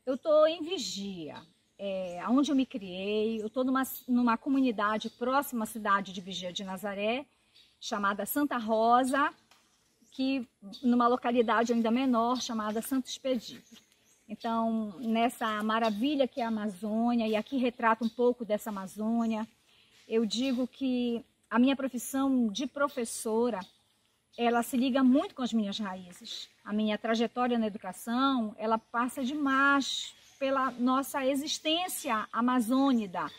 Eu estou em Vigia, onde eu me criei. Eu estou numa comunidade próxima à cidade de Vigia de Nazaré, chamada Santa Rosa, que numa localidade ainda menor, chamada Santo Expedito. Então, nessa maravilha que é a Amazônia, e aqui retrata um pouco dessa Amazônia, eu digo que a minha profissão de professora, ela se liga muito com as minhas raízes. A minha trajetória na educação, ela passa demais pela nossa existência amazônida.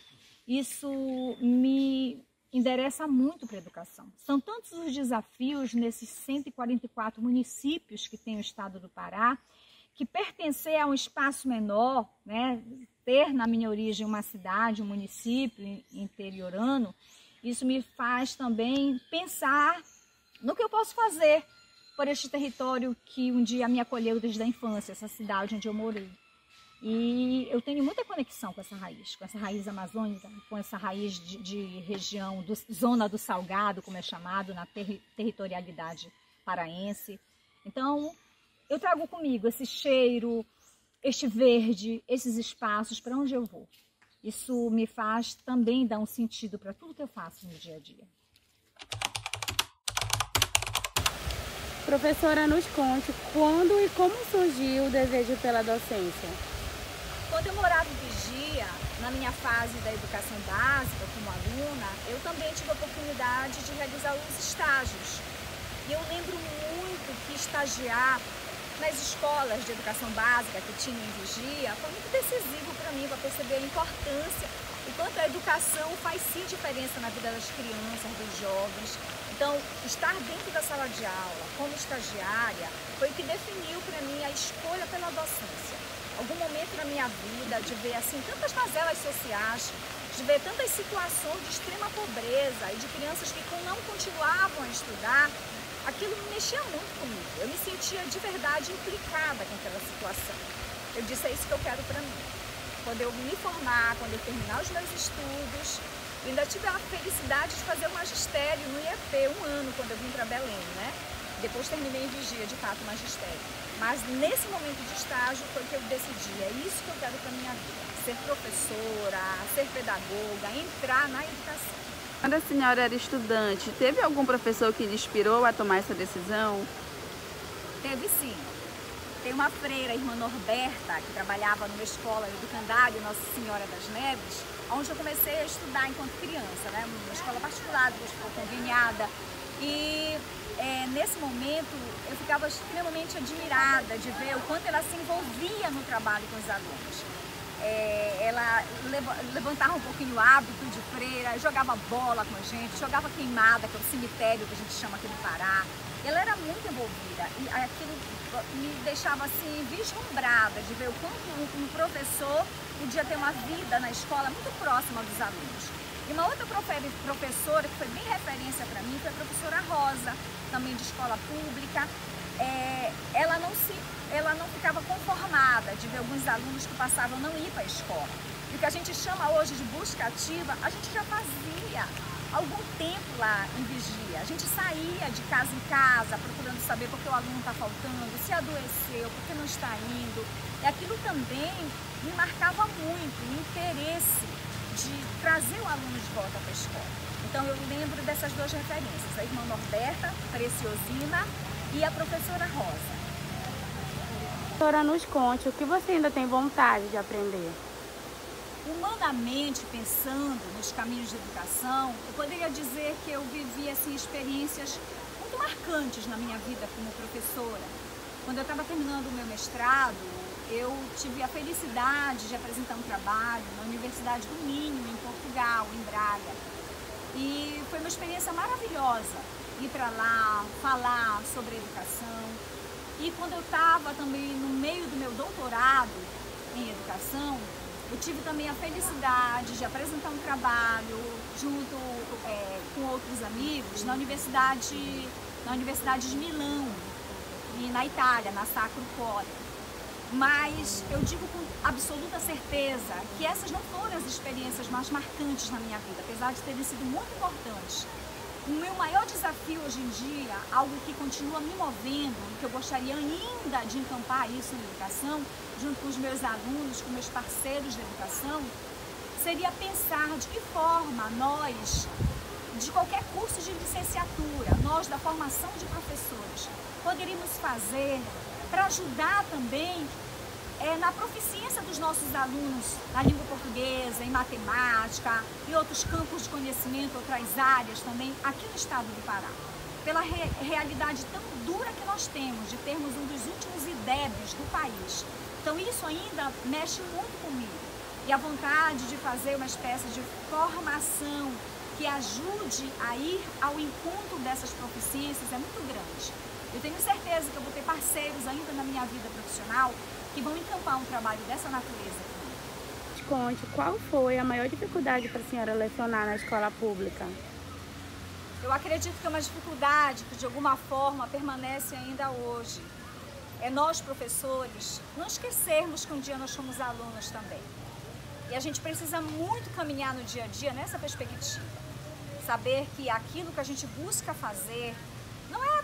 Isso me endereça muito para a educação. São tantos os desafios nesses 144 municípios que tem o estado do Pará, que pertencer a um espaço menor, né, ter na minha origem uma cidade, um município interiorano, isso me faz também pensar no que eu posso fazer por este território que um dia me acolheu desde a infância, essa cidade onde eu morei. E eu tenho muita conexão com essa raiz amazônica, com essa raiz de região, zona do Salgado, como é chamado, na territorialidade paraense. Então, eu trago comigo esse cheiro, este verde, esses espaços para onde eu vou. Isso me faz também dar um sentido para tudo que eu faço no dia a dia. Professora, nos conte quando e como surgiu o desejo pela docência. Quando eu morava em Vigia, na minha fase da educação básica como aluna, eu também tive a oportunidade de realizar os estágios. E eu lembro muito que estagiar nas escolas de educação básica que tinha em Vigia foi muito decisivo para mim, para perceber a importância e quanto a educação faz sim diferença na vida das crianças, dos jovens. Então, estar dentro da sala de aula como estagiária foi o que definiu para mim a escolha pela docência. Algum momento na minha vida de ver assim tantas mazelas sociais, de ver tantas situações de extrema pobreza e de crianças que não continuavam a estudar, aquilo me mexia muito comigo. Eu me sentia de verdade implicada com aquela situação. Eu disse, é isso que eu quero para mim. Quando eu me formar, quando eu terminar os meus estudos, eu ainda tive a felicidade de fazer o magistério no IEP, 1 ano, quando eu vim para Belém, né? Depois terminei em Vigia, de fato, o magistério. Mas nesse momento de estágio foi que eu decidi, é isso que eu quero para minha vida. Ser professora, ser pedagoga, entrar na educação. Quando a senhora era estudante, teve algum professor que lhe inspirou a tomar essa decisão? Teve sim. Tem uma freira, a irmã Norberta, que trabalhava numa escola educandária, Nossa Senhora das Neves, onde eu comecei a estudar enquanto criança, né? Uma escola particular, depois ficou conveniada. E nesse momento eu ficava extremamente admirada de ver o quanto ela se envolvia no trabalho com os alunos. Ela levantava um pouquinho o hábito de freira, jogava bola com a gente, jogava queimada, que é o cemitério que a gente chama aqui no Pará. Ela era muito envolvida e aquilo me deixava assim vislumbrada de ver o quanto um professor podia ter uma vida na escola muito próxima dos alunos. E uma outra professora que foi bem referência para mim foi a professora Rosa, também de escola pública. Ela não ficava conformada de ver alguns alunos que passavam não ir para a escola. E o que a gente chama hoje de busca ativa, a gente já fazia há algum tempo lá em Vigia. A gente saía de casa em casa procurando saber por que o aluno está faltando, se adoeceu, por que não está indo. E aquilo também me marcava muito, o interesse de trazer o aluno de volta para a escola. Então eu lembro dessas duas referências, a irmã Norberta, Preciosina, e a professora Rosa. Professora, nos conte o que você ainda tem vontade de aprender. Humanamente, pensando nos caminhos de educação, eu poderia dizer que eu vivi assim, experiências muito marcantes na minha vida como professora. Quando eu estava terminando o meu mestrado, eu tive a felicidade de apresentar um trabalho na Universidade do Minho, em Portugal, em Braga. E foi uma experiência maravilhosa ir para lá, falar sobre a educação. E quando eu estava também no meio do meu doutorado em educação, eu tive também a felicidade de apresentar um trabalho junto com outros amigos na Universidade de Milão, e na Itália, na Sacro Cuore. Mas eu digo com absoluta certeza que essas não foram as experiências mais marcantes na minha vida, apesar de terem sido muito importantes. O meu maior desafio hoje em dia, algo que continua me movendo, que eu gostaria ainda de encampar isso na educação, junto com os meus alunos, com meus parceiros de educação, seria pensar de que forma nós, de qualquer curso de licenciatura, nós da formação de professores, poderíamos fazer para ajudar também na proficiência dos nossos alunos na língua portuguesa, em matemática, em outros campos de conhecimento, outras áreas também, aqui no estado do Pará. Pela realidade tão dura que nós temos, de termos um dos últimos IDEBs do país. Então isso ainda mexe muito comigo. E a vontade de fazer uma espécie de formação que ajude a ir ao encontro dessas proficiências é muito grande. Eu tenho certeza que eu vou ter parceiros ainda na minha vida profissional que vão encampar um trabalho dessa natureza comigo. Conte, qual foi a maior dificuldade para a senhora lecionar na escola pública? Eu acredito que é uma dificuldade que de alguma forma permanece ainda hoje. É nós, professores, não esquecermos que um dia nós somos alunos também. E a gente precisa muito caminhar no dia a dia nessa perspectiva. Saber que aquilo que a gente busca fazer não é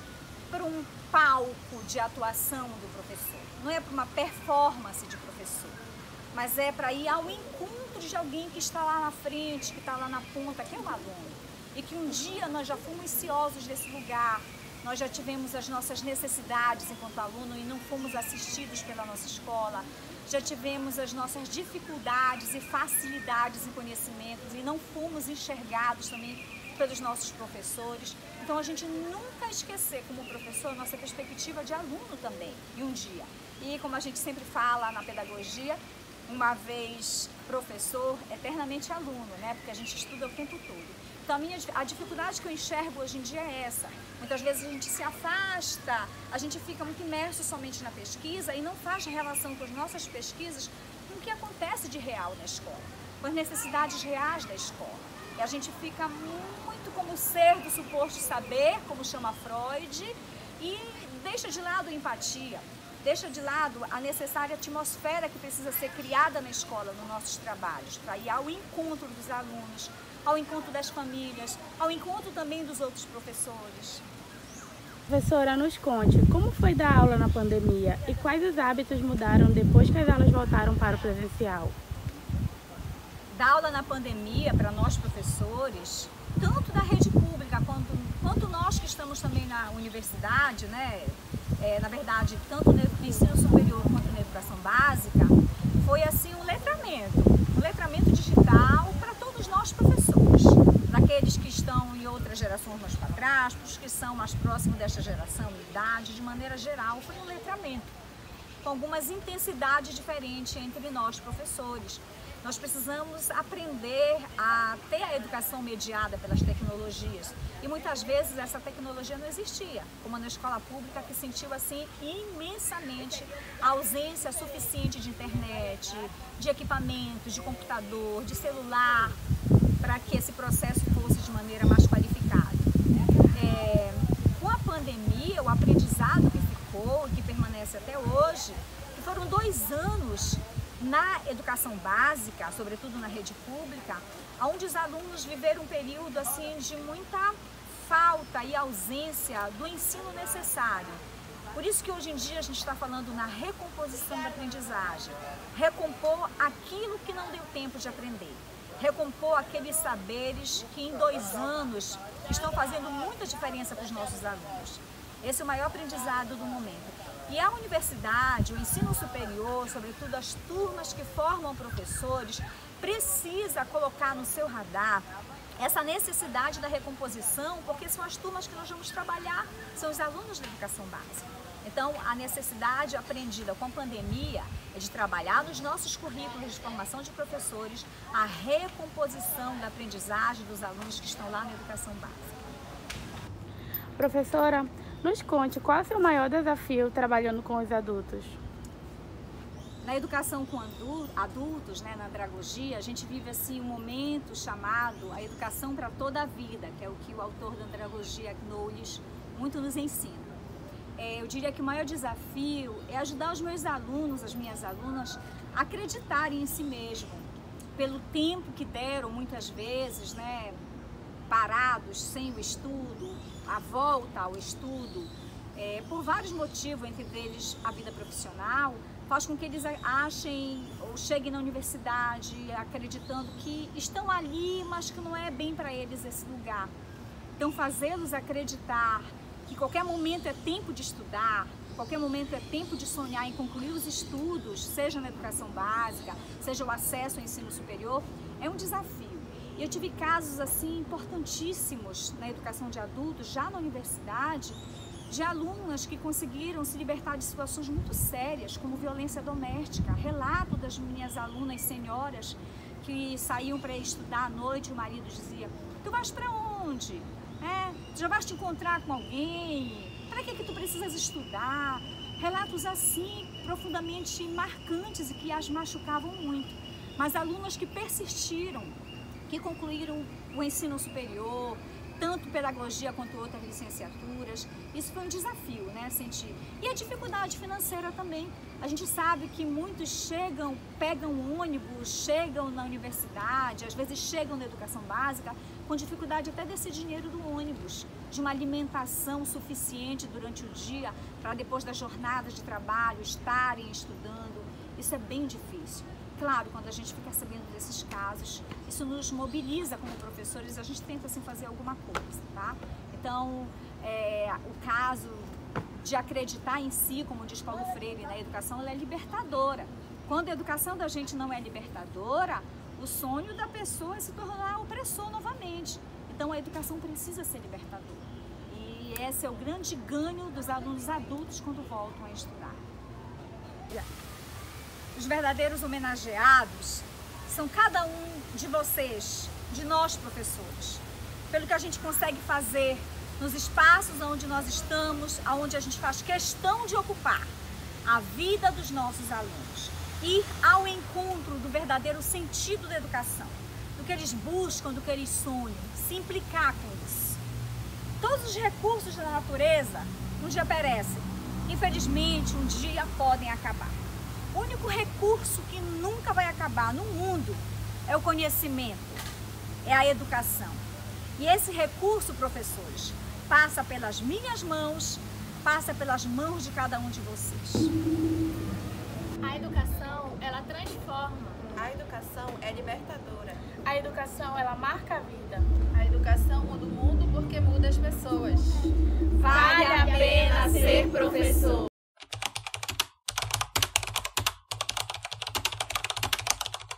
para um palco de atuação do professor, não é para uma performance de professor, mas é para ir ao encontro de alguém que está lá na frente, que está lá na ponta, que é um aluno. E que um dia nós já fomos ciosos desse lugar, nós já tivemos as nossas necessidades enquanto aluno e não fomos assistidos pela nossa escola, já tivemos as nossas dificuldades e facilidades em conhecimentos e não fomos enxergados também pelos nossos professores. Então a gente nunca esquecer como professor nossa perspectiva de aluno também, e um dia. E como a gente sempre fala na pedagogia, uma vez professor, eternamente aluno, né? Porque a gente estuda o tempo todo. Então a dificuldade que eu enxergo hoje em dia é essa. Muitas vezes a gente se afasta, a gente fica muito imerso somente na pesquisa e não faz relação com as nossas pesquisas com o que acontece de real na escola, com as necessidades reais da escola. E a gente fica muito como ser do suposto saber, como chama Freud, e deixa de lado a empatia, deixa de lado a necessária atmosfera que precisa ser criada na escola, nos nossos trabalhos, para ir ao encontro dos alunos, ao encontro das famílias, ao encontro também dos outros professores. Professora, nos conte, como foi dar aula na pandemia e quais os hábitos mudaram depois que as aulas voltaram para o presencial? Dar aula na pandemia para nós professores, tanto da rede pública quanto nós que estamos também na universidade, né? Na verdade, tanto no ensino superior quanto na educação básica, foi assim um letramento digital para todos nós professores, para aqueles que estão em outras gerações mais para trás, para os que são mais próximos desta geração e idade, de maneira geral, foi um letramento, com algumas intensidades diferentes entre nós professores. Nós precisamos aprender a ter a educação mediada pelas tecnologias. E muitas vezes essa tecnologia não existia, como na escola pública, que sentiu assim imensamente a ausência suficiente de internet, de equipamentos, de computador, de celular, para que esse processo fosse de maneira mais qualificada. Com a pandemia, o aprendizado que ficou e que permanece até hoje, que foram 2 anos na educação básica, sobretudo na rede pública, onde os alunos viveram um período assim de muita falta e ausência do ensino necessário. Por isso que hoje em dia a gente está falando na recomposição da aprendizagem, recompor aquilo que não deu tempo de aprender, recompor aqueles saberes que em 2 anos estão fazendo muita diferença para os nossos alunos. Esse é o maior aprendizado do momento. E a universidade, o ensino superior, sobretudo as turmas que formam professores, precisa colocar no seu radar essa necessidade da recomposição, porque são as turmas que nós vamos trabalhar, são os alunos da educação básica. Então, a necessidade aprendida com a pandemia é de trabalhar nos nossos currículos de formação de professores a recomposição da aprendizagem dos alunos que estão lá na educação básica. Professora, nos conte qual é o seu maior desafio trabalhando com os adultos? Na educação com adultos, né, na andragogia, a gente vive assim um momento chamado a educação para toda a vida, que é o que o autor da andragogia, Knowles, muito nos ensina. Eu diria que o maior desafio é ajudar os meus alunos, as minhas alunas, a acreditarem em si mesmo, pelo tempo que deram muitas vezes, né, parados, sem o estudo, a volta ao estudo, por vários motivos, entre eles a vida profissional, faz com que eles achem ou cheguem na universidade acreditando que estão ali, mas que não é bem para eles esse lugar. Então, fazê-los acreditar que qualquer momento é tempo de estudar, qualquer momento é tempo de sonhar em concluir os estudos, seja na educação básica, seja o acesso ao ensino superior, é um desafio. E eu tive casos assim importantíssimos na educação de adultos, já na universidade, de alunas que conseguiram se libertar de situações muito sérias, como violência doméstica. Relato das minhas alunas senhoras que saíam para estudar à noite e o marido dizia: tu vais para onde? Já vais te encontrar com alguém? Para que tu precisas estudar? Relatos assim, profundamente marcantes e que as machucavam muito. Mas alunas que persistiram, que concluíram o ensino superior, tanto pedagogia quanto outras licenciaturas. Isso foi um desafio, né, sentir. E a dificuldade financeira também. A gente sabe que muitos pegam ônibus, chegam na universidade, às vezes chegam na educação básica, com dificuldade até desse dinheiro do ônibus, de uma alimentação suficiente durante o dia, para depois das jornadas de trabalho estarem estudando. Isso é bem difícil. Claro, quando a gente fica sabendo desses casos, isso nos mobiliza como professores, a gente tenta assim fazer alguma coisa, tá? Então, o caso de acreditar em si, como diz Paulo Freire, na educação, ela é libertadora. Quando a educação da gente não é libertadora, o sonho da pessoa é se tornar opressor novamente. Então, a educação precisa ser libertadora. E esse é o grande ganho dos alunos adultos quando voltam a estudar. Os verdadeiros homenageados são cada um de vocês, de nós professores, pelo que a gente consegue fazer nos espaços onde nós estamos, onde a gente faz questão de ocupar a vida dos nossos alunos, ir ao encontro do verdadeiro sentido da educação, do que eles buscam, do que eles sonham, se implicar com isso. Todos os recursos da natureza um dia perecem, infelizmente um dia podem acabar. O único recurso que nunca vai acabar no mundo é o conhecimento, é a educação. E esse recurso, professores, passa pelas minhas mãos, passa pelas mãos de cada um de vocês. A educação, ela transforma. A educação é libertadora. A educação, ela marca a vida. A educação muda o mundo porque muda as pessoas. Vale a pena ser professor.